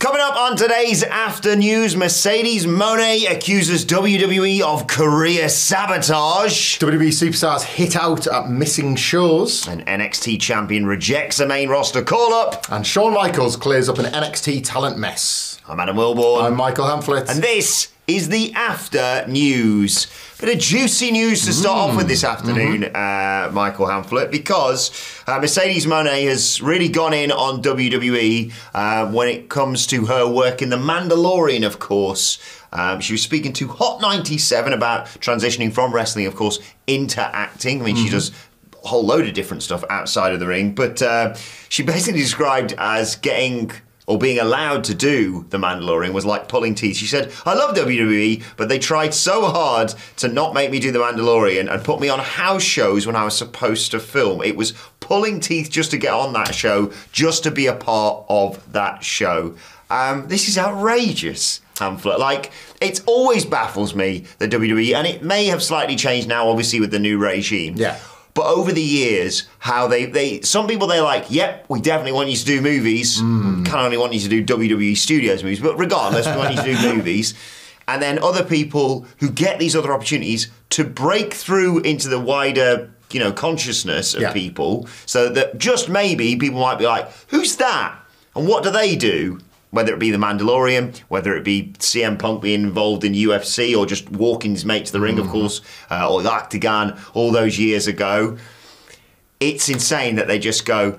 Coming up on today's After News, Mercedes Moné accuses WWE of career sabotage. WWE superstars hit out at missing shows. An NXT champion rejects a main roster call-up. And Shawn Michaels clears up an NXT talent mess. I'm Adam Wilborn. I'm Michael Hamflett. And this is the After News. Bit of juicy news to start off with this afternoon, Michael Hamflett, because Mercedes Moné has really gone in on WWE when it comes to her work in The Mandalorian, of course. She was speaking to Hot 97 about transitioning from wrestling, of course, into acting. I mean, she does a whole load of different stuff outside of the ring, but she basically described as getting or being allowed to do The Mandalorian was like pulling teeth. She said, I love WWE, but they tried so hard to not make me do The Mandalorian and put me on house shows when I was supposed to film. It was pulling teeth just to get on that show, just to be a part of that show. This is outrageous, Hamflett. Like, it always baffles me, the WWE, and it may have slightly changed now, obviously, with the new regime. Yeah. But over the years, how some people they're like, yep, we definitely want you to do movies. Kind of only want you to do WWE Studios movies, but regardless, we want you to do movies. And then other people who get these other opportunities to break through into the wider, consciousness of people, so that just maybe people might be like, who's that? And what do they do? Whether it be The Mandalorian, whether it be CM Punk being involved in UFC or just walking his mate to the ring, of course, or the Octagon all those years ago. It's insane that they just go,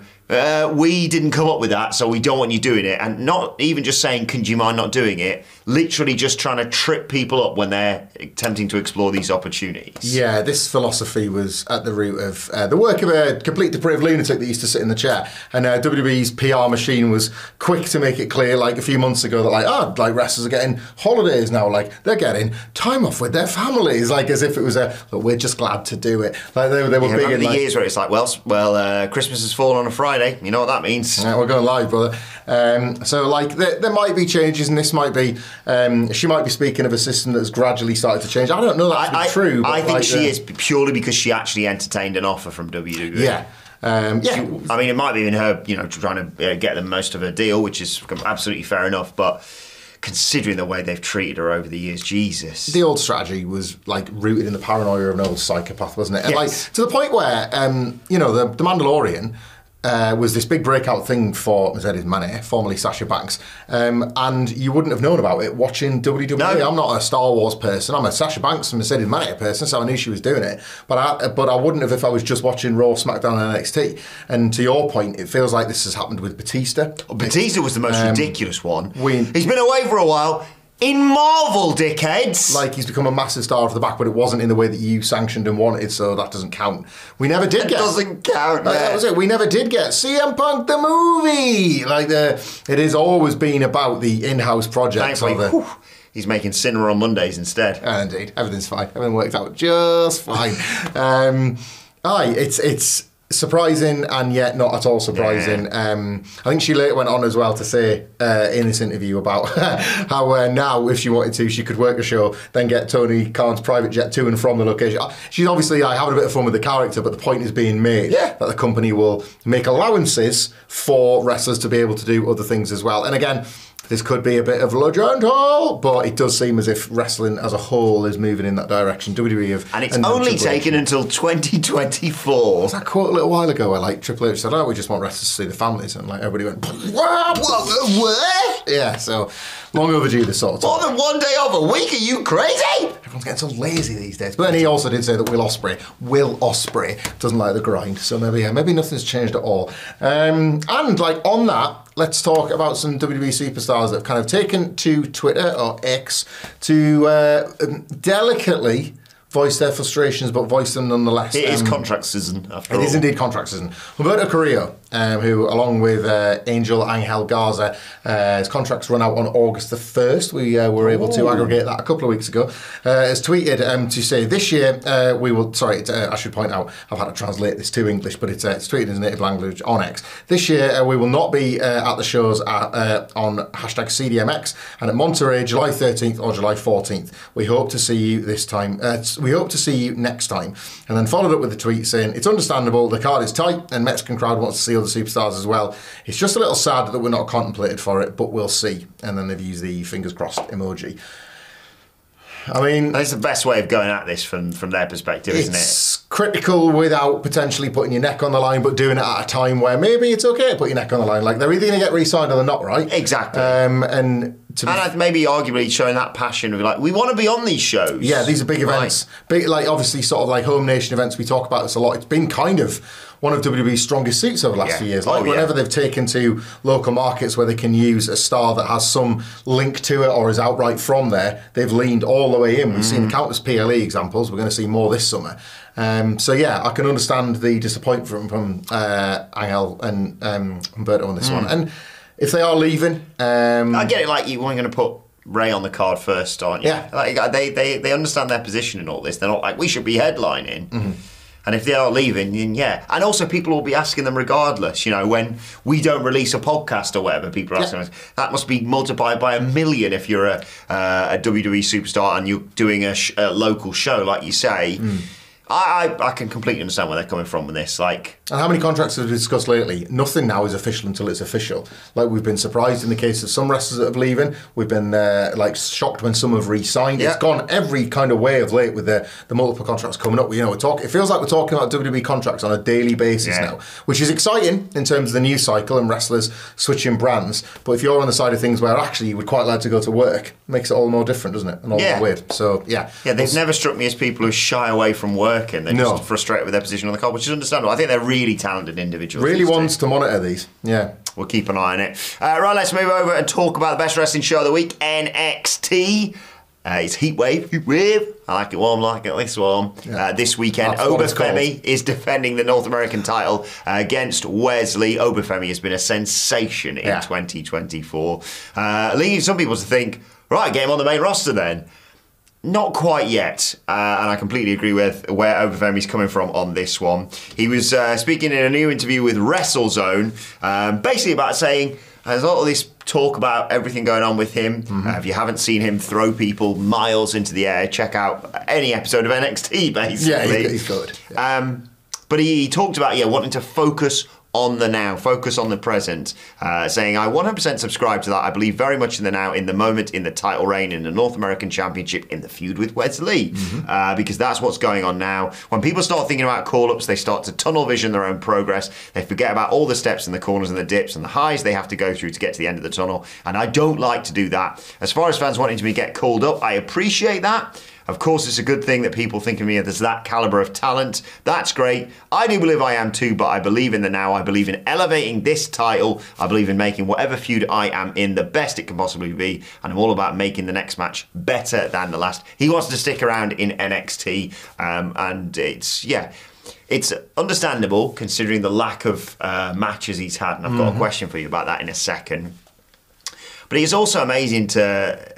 we didn't come up with that, so we don't want you doing it. And not even just saying, can you mind not doing it? Literally just trying to trip people up when they're attempting to explore these opportunities. Yeah, this philosophy was at the root of the work of a complete depraved lunatic that used to sit in the chair. And WWE's PR machine was quick to make it clear, like a few months ago, that wrestlers are getting holidays now. Like, they're getting time off with their families, like as if it was we're just glad to do it. Like they were big in the years where it's like, well, Christmas has fallen on a Friday. You know what that means? Yeah, we're going live, brother. So there might be changes, and this might be. She might be speaking of a system that's gradually started to change. I don't know that to be true. I think she is purely because she actually entertained an offer from WWE. Yeah. I mean, it might be in her, trying to get the most of her deal, which is absolutely fair enough. But considering the way they've treated her over the years, Jesus. The old strategy was rooted in the paranoia of an old psychopath, wasn't it? Yes. And to the point where, the Mandalorian was this big breakout thing for Mercedes Moné, formerly Sasha Banks, and you wouldn't have known about it watching WWE. No. I'm not a Star Wars person. I'm a Sasha Banks and Mercedes Moné person, so I knew she was doing it. But I wouldn't have if I was just watching Raw, SmackDown, and NXT. And to your point, it feels like this has happened with Batista. Batista was the most ridiculous one. He's been away for a while. In Marvel, dickheads! Like, he's become a massive star off the back, but it wasn't in the way that you sanctioned and wanted, so that doesn't count. We never did get... doesn't count, That was it. We never did get CM Punk the movie! It has always been about the in-house projects. Thankfully, he's making Cinema on Mondays instead. Indeed. Everything's fine. Everything worked out just fine. It's surprising and yet not at all surprising. Yeah. I think she later went on as well to say in this interview about how now, if she wanted to, she could work a show, then get Tony Khan's private jet to and from the location. She's obviously having a bit of fun with the character, but the point is being made that the company will make allowances for wrestlers to be able to do other things as well. And again, this could be a bit of legendal, but it does seem as if wrestling as a whole is moving in that direction. WWE have... And it's only taken until 2024. Was that quote a little while ago where Triple H said, we just want wrestlers to see the families, and everybody went, what? Yeah, so long overdue this sort of More than 1 day off a week? Are you crazy? Everyone's getting so lazy these days. But then he also did say that Will Ospreay doesn't like the grind, so maybe nothing's changed at all. And on that, let's talk about some WWE superstars that have kind of taken to Twitter or X to delicately voice their frustrations, but voice them nonetheless. It is contract season, after all. It is indeed contract season. Humberto Carrillo, who, along with Angel Angel Garza, his contracts run out on August the 1st. We were able to aggregate that a couple of weeks ago. Has tweeted to say, this year we will... Sorry, I should point out, I've had to translate this to English, but it's tweeted in his native language on X. This year we will not be at the shows on #CDMX and at Monterey, July 13th or July 14th. We hope to see you this time... We hope to see you next time. And then followed up with a tweet saying, it's understandable, the card is tight and Mexican crowd wants to see other superstars as well. It's just a little sad that we're not contemplated for it, but we'll see. And then they've used the fingers crossed emoji. I mean, that's the best way of going at this from their perspective, isn't it? It's critical without potentially putting your neck on the line, but doing it at a time where maybe it's okay to put your neck on the line. Like, they're either going to get re-signed or they're not, right? Exactly. And maybe arguably showing that passion of like, we want to be on these shows. Yeah, these are big events. Big, like, obviously sort of like home nation events. We talk about this a lot. It's been kind of one of WWE's strongest suits over the last few years. Like, whenever they've taken to local markets where they can use a star that has some link to it or is outright from there, they've leaned all the way in. We've seen countless PLE examples. We're going to see more this summer. So yeah, I can understand the disappointment from Angel and Humberto on this one. And if they are leaving, I get it. Like, you weren't going to put Ray on the card first, aren't you? Yeah. Like, they understand their position in all this. They're not like, we should be headlining. And if they are leaving, then yeah. And also, people will be asking them regardless. You know, when we don't release a podcast or whatever, people are asking us. That must be multiplied by 1 million if you're a WWE superstar and you're doing a local show, like you say. I can completely understand where they're coming from with this. Like, and how many contracts have we discussed lately? Nothing now is official until it's official. Like, we've been surprised in the case of some wrestlers that have leaving. We've been like shocked when some have re-signed. It's gone every kind of way of late with the multiple contracts coming up. You know, it feels like we're talking about WWE contracts on a daily basis now, which is exciting in terms of the news cycle and wrestlers switching brands. But if you're on the side of things where actually you would quite like to go to work, it makes it all more different, doesn't it? And all more weird. So they've never struck me as people who shy away from work. And they're just frustrated with their position on the card, which is understandable. I think they're really talented individuals. Really wants to monitor these. Yeah. We'll keep an eye on it. Right, let's move over and talk about the best wrestling show of the week, NXT. It's Heatwave. I like it warm, like it this warm. This weekend, Obafemi is defending the North American title against Wesley. Obafemi has been a sensation in 2024. Leading some people to think, right, get him on the main roster then. Not quite yet, and I completely agree with where Obafemi's coming from on this one. He was speaking in a new interview with WrestleZone, basically about saying there's a lot of this talk about everything going on with him. If you haven't seen him throw people miles into the air, check out any episode of NXT, basically. Yeah, he's good. Yeah. But he talked about wanting to focus on the now, focus on the present, saying, I 100% subscribe to that. I believe very much in the now, in the moment, in the title reign, in the North American Championship, in the feud with Wesley, because that's what's going on now. When people start thinking about call-ups, they start to tunnel vision their own progress. They forget about all the steps and the corners and the dips and the highs they have to go through to get to the end of the tunnel, and I don't like to do that. As far as fans wanting to get called up, I appreciate that. Of course, it's a good thing that people think of me as that caliber of talent. That's great. I do believe I am too, but I believe in the now. I believe in elevating this title. I believe in making whatever feud I am in the best it can possibly be. And I'm all about making the next match better than the last. He wants to stick around in NXT. And it's understandable considering the lack of matches he's had. And I've got a question for you about that in a second. But it's also amazing to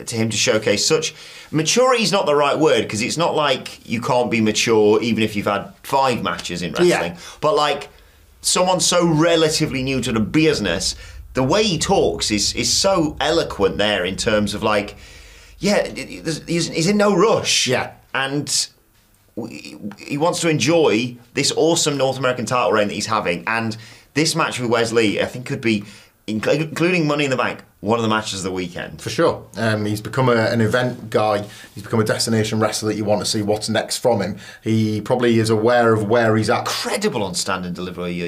him to showcase such maturity is not the right word, because it's not like you can't be mature even if you've had 5 matches in wrestling, but like someone so relatively new to the business, the way he talks is so eloquent there in terms of like, he's in no rush, and he wants to enjoy this awesome North American title reign that he's having, and this match with Wesley I think could be, including Money in the Bank, one of the matches of the weekend. For sure. He's become an event guy. He's become a destination wrestler that you want to see what's next from him. He probably is aware of where he's at. Incredible on stand and delivery.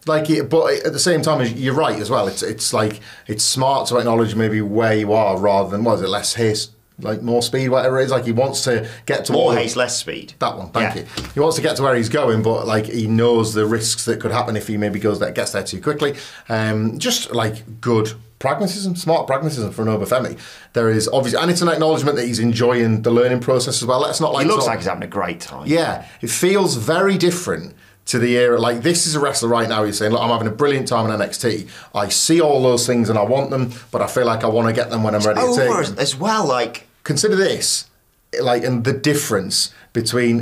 But at the same time, you're right as well. It's like, it's smart to acknowledge maybe where you are rather than, less haste, like more speed, whatever it is. Like, he wants to get to more haste, less speed. That one, thank you. He wants to get to where he's going, but like, he knows the risks that could happen if he maybe gets there too quickly. Just like good pragmatism, smart pragmatism for an Obafemi. There is obviously, and it's an acknowledgement that he's enjoying the learning process as well. Let's not like. He looks like he's having a great time. Yeah, it feels very different to the era. Like, this is a wrestler right now who's saying, look, I'm having a brilliant time in NXT. I see all those things and I want them, but I feel like I want to get them when I'm ready to take them. As well, like, consider this, like, and the difference between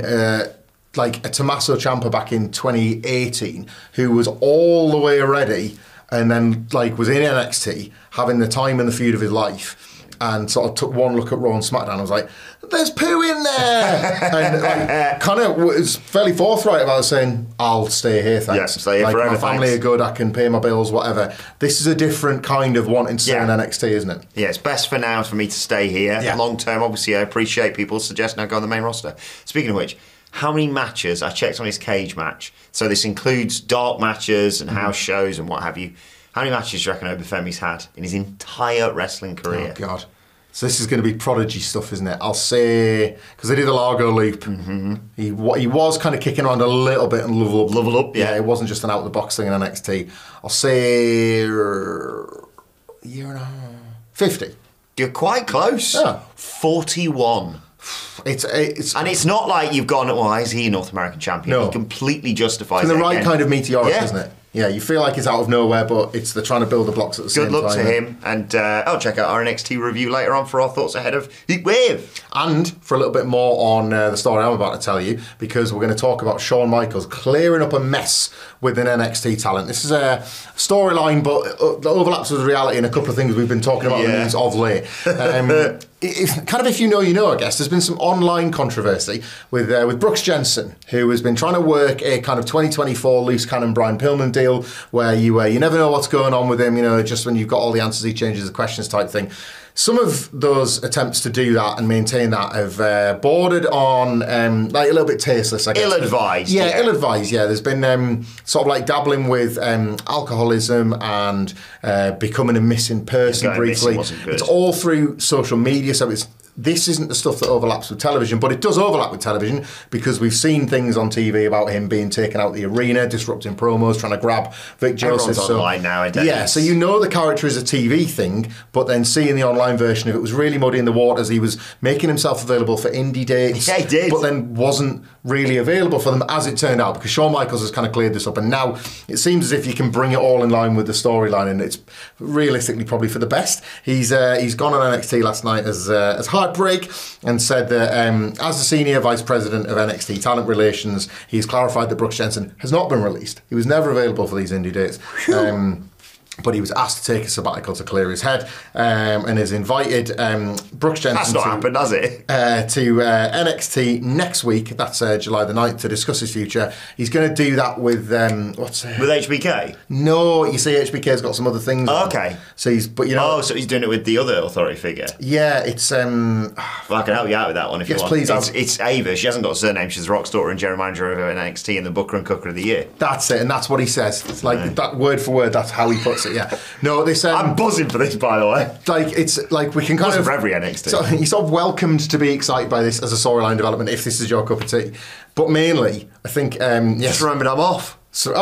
like a Tommaso Ciampa back in 2018, who was all the way ready and then like was in NXT having the time and the feud of his life, and sort of took one look at Raw and SmackDown. I was like, there's poo in there. And like, kind of was fairly forthright about saying, I'll stay here, thanks. Yeah, stay here like, forever, my family thanks. are good, I can pay my bills, whatever. This is a different kind of wanting to stay in NXT, isn't it? Yeah, it's best for now for me to stay here. Yeah. Long term, obviously, I appreciate people suggesting I go on the main roster. Speaking of which, how many matches, I checked on his cage match, so this includes dark matches and house shows and what have you. How many matches do you reckon Obafemi's had in his entire wrestling career? Oh, God. So this is going to be prodigy stuff, isn't it? I'll say, because they did the Largo loop. Mm-hmm. He was kind of kicking around a little bit and level up. Yeah, it wasn't just an out-of-the-box thing in NXT. I'll say a year and a half. 50. You're quite close. Yeah. 41. It's and it's not like you've gone, well, is he a North American champion? No. He completely justifies the it right again. kind of meteoric, isn't it? Yeah, you feel like it's out of nowhere, but they're trying to build the blocks at the same time. Good luck to him, and I'll check out our NXT review later on for our thoughts ahead of Heatwave. And for a little bit more on the story I'm about to tell you, because we're going to talk about Shawn Michaels clearing up a mess with an NXT talent. This is a storyline, but it overlaps with reality in a couple of things we've been talking about in the news of late. If you know, you know, I guess. There's been some online controversy with Brooks Jensen, who has been trying to work a kind of 2024 loose cannon Brian Pillman deal, where you never know what's going on with him, just when you've got all the answers, he changes the questions type thing. Some of those attempts to do that and maintain that have bordered on like a little bit tasteless, I guess. Ill-advised. Yeah, ill-advised, yeah. There's been sort of like dabbling with alcoholism and becoming a missing person briefly. It's all through social media, so this isn't the stuff that overlaps with television, but it does overlap with television because we've seen things on TV about him being taken out the arena, disrupting promos, trying to grab Vic Joseph. Everyone's online nowadays. Yeah, so the character is a TV thing, but then seeing the online version of it was really muddy in the waters. He was making himself available for indie dates. Yeah, he did. But then wasn't really available for them, as it turned out, because Shawn Michaels has kind of cleared this up, and now it seems as if you can bring it all in line with the storyline, and it's realistically probably for the best. He's gone on NXT last night as Heartbreak and said that as the senior vice president of NXT Talent Relations, he's clarified that Brooks Jensen has not been released. He was never available for these indie dates. But he was asked to take a sabbatical to clear his head, and has invited Brooks Jensen. That's not happened, has it? To NXT next week. That's July the 9th, to discuss his future. He's going to do that with with HBK. No, you see, HBK's got some other things. Oh, okay. So so he's doing it with the other authority figure. Yeah, it's Well, I can help you out with that one if you want. Please. It's Ava. She hasn't got a surname. She's the rock star and general manager of NXT and the Booker and Cooker of the Year. That's it, and that's what he says. It's like that word for word. That's how he puts it. Yeah. No, this. I'm buzzing for this, by the way. It's like we can kind of for every NXT. So you're sort of welcomed to be excited by this as a storyline development if this is your cup of tea. But mainly, I think just remembered I'm off. Surrender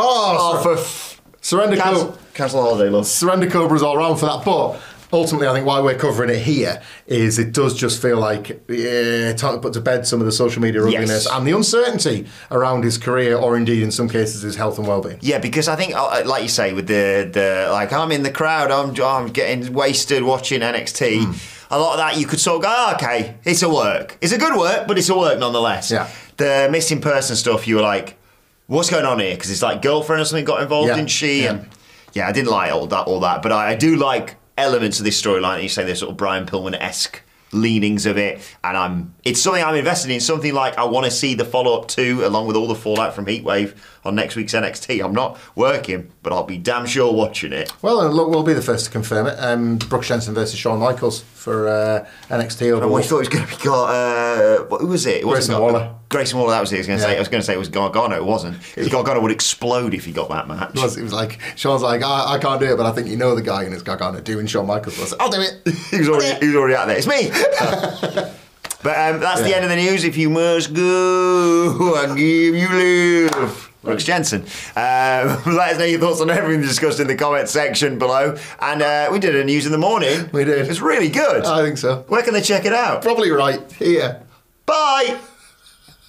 Cobra. Cancel the holiday, love. Surrender Cobra's all around for that, but ultimately, I think why we're covering it here is it does just feel like time to put to bed some of the social media ugliness and the uncertainty around his career, or indeed in some cases his health and well-being. Yeah, because I think, like you say, with the like, I'm in the crowd, I'm getting wasted watching NXT. A lot of that you could sort of go, okay, it's a work. It's a good work, but it's a work nonetheless. Yeah. The missing person stuff, you were like, what's going on here? Because it's like girlfriend or something got involved, didn't she? Yeah. And I didn't like all that, but I do like elements of this storyline. You say there's sort of Brian Pillman-esque leanings of it, and it's something I'm invested in. Something like I want to see the follow-up to, along with all the fallout from Heatwave on next week's NXT. I'm not working, but I'll be damn sure watching it. Well, and look, we'll be the first to confirm it. Brooks Jensen versus Shawn Michaels for NXT overall. We thought it was going to be who was it? Grayson Waller. Grayson Waller, that was it. I was going to say it was Gargano. It wasn't. Gargano would explode if he got that match. It was like, Shawn's like, I can't do it, but I think you know the guy, and it's Gargano doing Shawn Michaels. I was like, I'll do it. he was already out there. It's me. But that's the end of the news. If you must go, I give you live. Brooks Jensen. Let us know your thoughts on everything discussed in the comments section below. And we did a news in the morning. We did. It's really good. I think so. Where can they check it out? Probably right here. Bye.